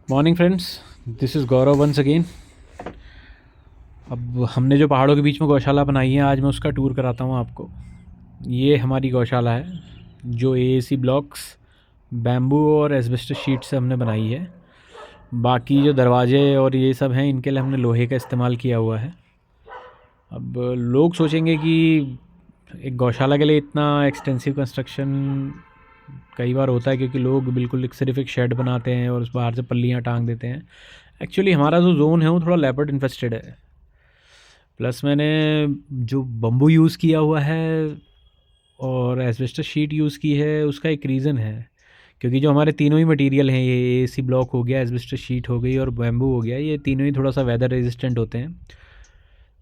Morning friends, this is Gaurav once again. अब हमने जो पहाड़ों के बीच में गौशाला बनाई है, आज मैं उसका टूर कराता हूँ आपको। ये हमारी गौशाला है जो एएसी ब्लॉक्स, बैम्बू और एस्बेस्टस शीट से हमने बनाई है। बाकी जो दरवाजे और ये सब हैं, इनके लिए हमने लोहे का इस्तेमाल किया हुआ है। अब लोग सोचेंगे कि एक गौशाला के लिए इतना एक्सटेंसिव कंस्ट्रक्शन कई बार होता है, क्योंकि लोग बिल्कुल सिर्फ एक शेड बनाते हैं और उस बाहर से पल्लियाँ टांग देते हैं। एक्चुअली हमारा जो जोन है वो थोड़ा लेपर्ड इन्फेस्टेड है। प्लस मैंने जो बम्बू यूज़ किया हुआ है और एस्बेस्टस शीट यूज़ की है, उसका एक रीज़न है। क्योंकि जो हमारे तीनों ही मटेरियल हैं, ये एसी ब्लॉक हो गया, एस्बेस्टस शीट हो गई और बैम्बू हो गया, ये तीनों ही थोड़ा सा वेदर रेजिस्टेंट होते हैं।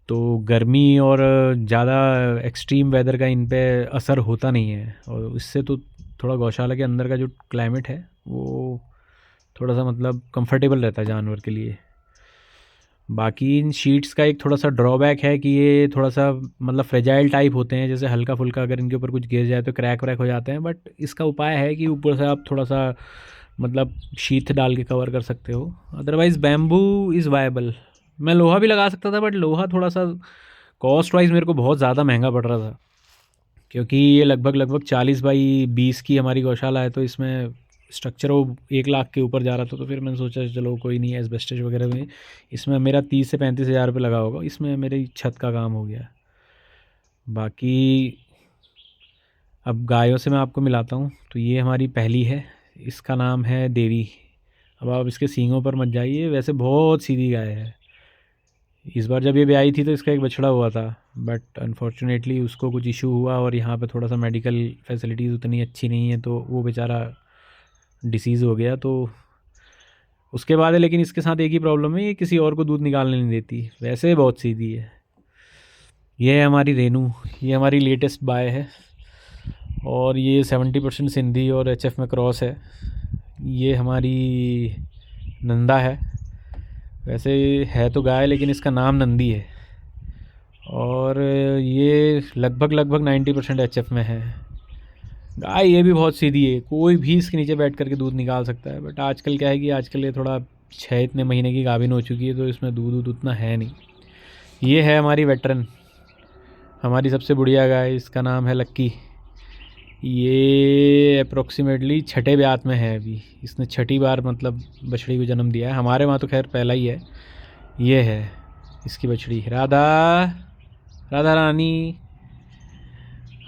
तो गर्मी और ज़्यादा एक्सट्रीम वेदर का इन पे असर होता नहीं है, और इससे तो थोड़ा गौशाला के अंदर का जो क्लाइमेट है वो थोड़ा सा मतलब कंफर्टेबल रहता है जानवर के लिए। बाकी इन शीट्स का एक थोड़ा सा ड्रॉबैक है कि ये थोड़ा सा मतलब फ्रेजाइल टाइप होते हैं, जैसे हल्का फुल्का अगर इनके ऊपर कुछ गिर जाए तो क्रैक वैक हो जाते हैं। बट इसका उपाय है कि ऊपर से आप थोड़ा सा मतलब शीट डाल के कवर कर सकते हो। Otherwise bamboo is viable. मैं लोहा भी लगा सकता था, बट लोहा थोड़ा सा कॉस्ट वाइज मेरे को बहुत ज़्यादा महंगा पड़ रहा था, क्योंकि ये लगभग लगभग 40 बाई 20 की हमारी गौशाला है। तो इसमें स्ट्रक्चर वो 1 लाख के ऊपर जा रहा था। तो फिर मैंने सोचा चलो कोई नहीं, एस्बेस्टस वगैरह में इसमें मेरा 30 से 35 हज़ार रुपये लगा होगा, इसमें मेरी छत का काम हो गया। बाकी अब गायों से मैं आपको मिलाता हूँ। तो ये हमारी पहली है, इसका नाम है देवी। अब आप इसके सींगों पर मत जाइए, वैसे बहुत सीधी गाय है। इस बार जब ये ब्याई थी तो इसका एक बछड़ा हुआ था, बट अनफॉर्चुनेटली उसको कुछ इशू हुआ और यहाँ पे थोड़ा सा मेडिकल फैसिलिटीज़ उतनी अच्छी नहीं है, तो वो बेचारा डिसीज़ हो गया। तो उसके बाद है, लेकिन इसके साथ एक ही प्रॉब्लम है, ये किसी और को दूध निकालने नहीं देती, वैसे बहुत सीधी है। ये है हमारी रेनू, ये हमारी लेटेस्ट बाय है, और ये 70% सिंधी और एचएफ में क्रॉस है। ये हमारी नंदा है, वैसे है तो गाय लेकिन इसका नाम नंदी है। और ये लगभग लगभग 90% एचएफ में है। गाय ये भी बहुत सीधी है, कोई भी इसके नीचे बैठ करके दूध निकाल सकता है। बट आजकल क्या है कि आजकल ये थोड़ा 6 इतने महीने की गाभिन हो चुकी है, तो इसमें दूध दूध उतना है नहीं। ये है हमारी वेटरन, हमारी सबसे बढ़िया गाय, इसका नाम है लक्की। ये अप्रोक्सीमेटली छठे ब्यात में है अभी, इसने छठी बार मतलब बछड़ी को जन्म दिया है। हमारे वहाँ तो खैर पहला ही है। ये है इसकी बछड़ी राधा, राधा रानी।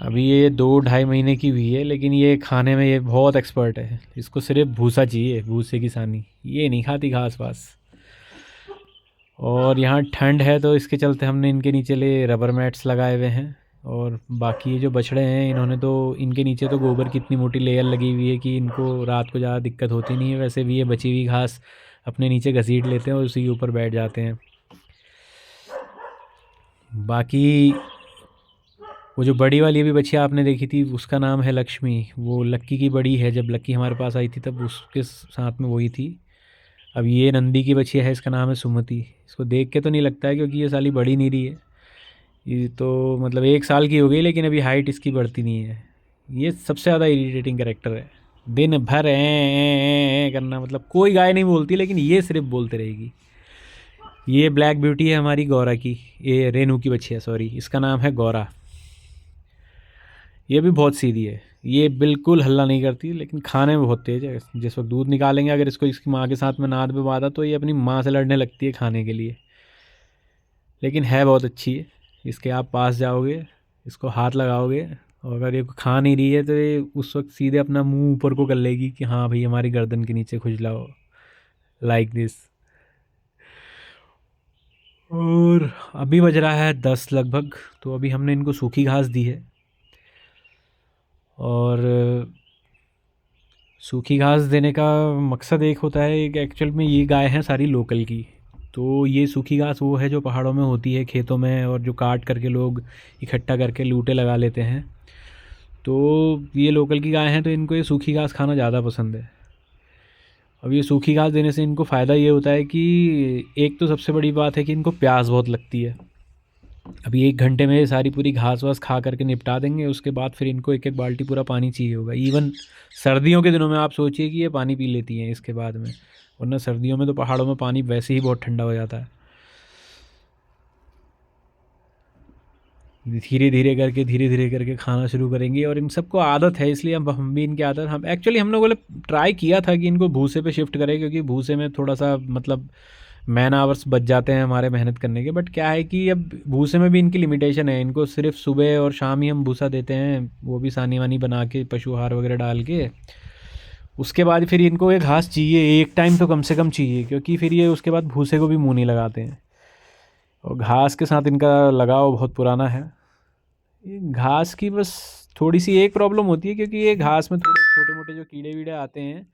अभी ये 2 ढाई महीने की हुई है, लेकिन ये खाने में ये बहुत एक्सपर्ट है। इसको सिर्फ भूसा चाहिए, भूसे की सानी, ये नहीं खाती घास वास। और यहाँ ठंड है तो इसके चलते हमने इनके नीचे ले रबर मैट्स लगाए हुए हैं। और बाकी ये जो बछड़े हैं, इन्होंने तो इनके नीचे तो गोबर की इतनी मोटी लेयर लगी हुई है कि इनको रात को ज़्यादा दिक्कत होती नहीं है। वैसे भी ये बची हुई घास अपने नीचे घसीट लेते हैं और उसी के ऊपर बैठ जाते हैं। बाकी वो जो बड़ी वाली अभी बच्ची आपने देखी थी, उसका नाम है लक्ष्मी। वो लक्की की बड़ी है, जब लक्की हमारे पास आई थी तब उसके साथ में वही थी। अब ये नंदी की बच्ची है, इसका नाम है सुमति। इसको देख के तो नहीं लगता है, क्योंकि ये साली बड़ी नहीं रही है। ये तो मतलब 1 साल की हो गई, लेकिन अभी हाइट इसकी बढ़ती नहीं है। ये सबसे ज़्यादा इरिटेटिंग कैरेक्टर है, दिन भर करना, मतलब कोई गाय नहीं बोलती लेकिन ये सिर्फ बोलते रहेगी। ये ब्लैक ब्यूटी है हमारी गौरा की, ये रेनू की बच्ची है, सॉरी, इसका नाम है गौरा। ये भी बहुत सीधी है, ये बिल्कुल हल्ला नहीं करती, लेकिन खाने में बहुत तेज़ है। जिस वक्त दूध निकालेंगे, अगर इसको इसकी माँ के साथ में नाद पे बांधा तो ये अपनी माँ से लड़ने लगती है खाने के लिए। लेकिन है बहुत अच्छी है, इसके आप पास जाओगे, इसको हाथ लगाओगे, और अगर ये खा नहीं रही है तो ये उस वक्त सीधे अपना मुंह ऊपर को कर लेगी कि हाँ भाई हमारी गर्दन के नीचे खुजलाओ, लाइक दिस। और अभी बज रहा है 10 लगभग, तो अभी हमने इनको सूखी घास दी है। और सूखी घास देने का मकसद एक होता है कि एक्चुअल में ये गाय हैं सारी लोकल की। तो ये सूखी घास वो है जो पहाड़ों में होती है, खेतों में, और जो काट करके लोग इकट्ठा करके लूटे लगा लेते हैं। तो ये लोकल की गाय हैं, तो इनको ये सूखी घास खाना ज़्यादा पसंद है। अब ये सूखी घास देने से इनको फ़ायदा ये होता है कि एक तो सबसे बड़ी बात है कि इनको प्यास बहुत लगती है। अभी 1 घंटे में ये सारी पूरी घास वास खा करके निपटा देंगे, उसके बाद फिर इनको एक एक बाल्टी पूरा पानी चाहिए होगा। इवन सर्दियों के दिनों में आप सोचिए कि ये पानी पी लेती हैं इसके बाद में, वरना सर्दियों में तो पहाड़ों में पानी वैसे ही बहुत ठंडा हो जाता है। धीरे धीरे करके खाना शुरू करेंगे, और इन सबको आदत है, इसलिए हम भी इनकी आदत, हम एक्चुअली हम लोगों ने ट्राई किया था कि इनको भूसे पे शिफ्ट करें, क्योंकि भूसे में थोड़ा सा मतलब मैन आवर्स बच जाते हैं हमारे मेहनत करने के। बट क्या है कि अब भूसे में भी इनकी लिमिटेशन है, इनको सिर्फ सुबह और शाम ही हम भूसा देते हैं, वो भी सानी वानी बना के पशु आहार वगैरह डाल के। उसके बाद फिर इनको ये घास चाहिए, एक टाइम तो कम से कम चाहिए, क्योंकि फिर ये उसके बाद भूसे को भी मुँह नहीं लगाते हैं, और घास के साथ इनका लगाव बहुत पुराना है। ये घास की बस थोड़ी सी एक प्रॉब्लम होती है, क्योंकि ये घास में थोड़े छोटे मोटे जो कीड़े वीड़े आते हैं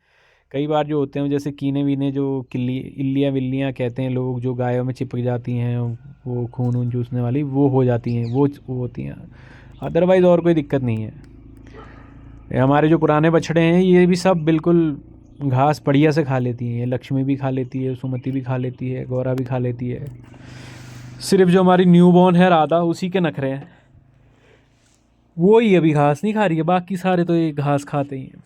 कई बार, जो होते हैं जैसे कीने वीने, जो किल्ली इल्लियाँ विल्लियाँ कहते हैं लोग, जो गायों में चिपक जाती हैं, वो खून वून चूसने वाली, वो हो जाती हैं, वो होती हैं। अदरवाइज़ और कोई दिक्कत नहीं है। ये हमारे जो पुराने बछड़े हैं ये भी सब बिल्कुल घास बढ़िया से खा लेती हैं। ये लक्ष्मी भी खा लेती है, सुमति भी खा लेती है, गौरा भी खा लेती है। सिर्फ जो हमारी न्यू बॉर्न है राधा, उसी के नखरे हैं, वो ही अभी घास नहीं खा रही है, बाकी सारे तो ये घास खाते ही हैं।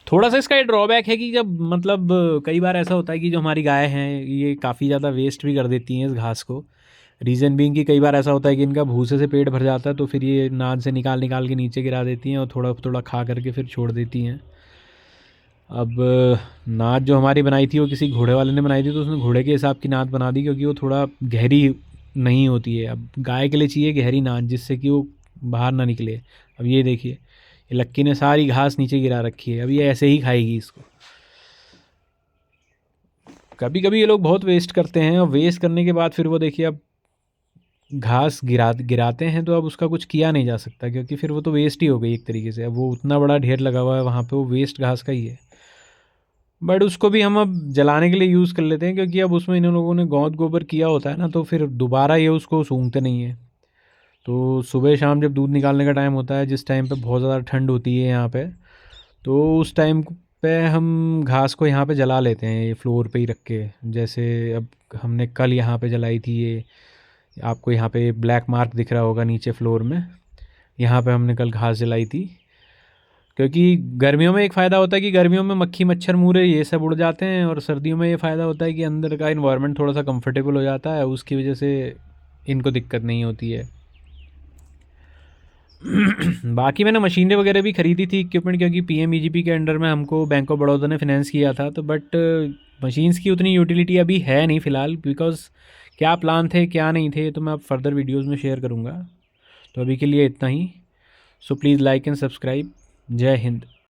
थोड़ा सा इसका ये ड्रॉबैक है कि जब मतलब कई बार ऐसा होता है कि जो हमारी गाय हैं ये काफ़ी ज़्यादा वेस्ट भी कर देती हैं इस घास को। रीज़न बीइंग कि कई बार ऐसा होता है कि इनका भूसे से पेट भर जाता है, तो फिर ये नाद से निकाल निकाल के नीचे गिरा देती हैं और थोड़ा थोड़ा खा करके फिर छोड़ देती हैं। अब नाद जो हमारी बनाई थी वो किसी घोड़े वाले ने बनाई थी, तो उसने घोड़े के हिसाब की नाद बना दी, क्योंकि वो थोड़ा गहरी नहीं होती है। अब गाय के लिए चाहिए गहरी नाद, जिससे कि वो बाहर ना निकले। अब ये देखिए, ये लक्की ने सारी घास नीचे गिरा रखी है, अब ये ऐसे ही खाएगी इसको। कभी कभी ये लोग बहुत वेस्ट करते हैं, और वेस्ट करने के बाद फिर वो देखिए, अब घास गिराते हैं तो अब उसका कुछ किया नहीं जा सकता, क्योंकि फिर वो तो वेस्ट ही हो गई एक तरीके से। अब वो उतना बड़ा ढेर लगा हुआ है वहाँ पे, वो वेस्ट घास का ही है। बट उसको भी हम अब जलाने के लिए यूज़ कर लेते हैं, क्योंकि अब उसमें इन लोगों ने गौद गोबर किया होता है ना, तो फिर दोबारा ये उसको सूंघते नहीं है। तो सुबह शाम जब दूध निकालने का टाइम होता है, जिस टाइम पे बहुत ज़्यादा ठंड होती है यहाँ पे, तो उस टाइम पे हम घास को यहाँ पे जला लेते हैं, ये फ्लोर पे ही रख के। जैसे अब हमने कल यहाँ पे जलाई थी, ये आपको यहाँ पे ब्लैक मार्क दिख रहा होगा नीचे फ्लोर में, यहाँ पे हमने कल घास जलाई थी। क्योंकि गर्मियों में एक फ़ायदा होता है कि गर्मियों में मक्खी मच्छर मूरे ये सब उड़ जाते हैं, और सर्दियों में ये फ़ायदा होता है कि अंदर का इन्वायरमेंट थोड़ा सा कंफर्टेबल हो जाता है, उसकी वजह से इनको दिक्कत नहीं होती है। बाकी मैंने मशीनें वगैरह भी ख़रीदी थी, इक्विपमेंट, क्योंकि पीएमईजीपी के अंडर में हमको बैंक ऑफ बड़ौदा ने फिनेंस किया था। तो बट मशीन्स की उतनी यूटिलिटी अभी है नहीं फ़िलहाल, बिकॉज़ क्या प्लान थे क्या नहीं थे तो मैं अब फर्दर वीडियोज़ में शेयर करूँगा। तो अभी के लिए इतना ही। So please like and subscribe. Jai Hind.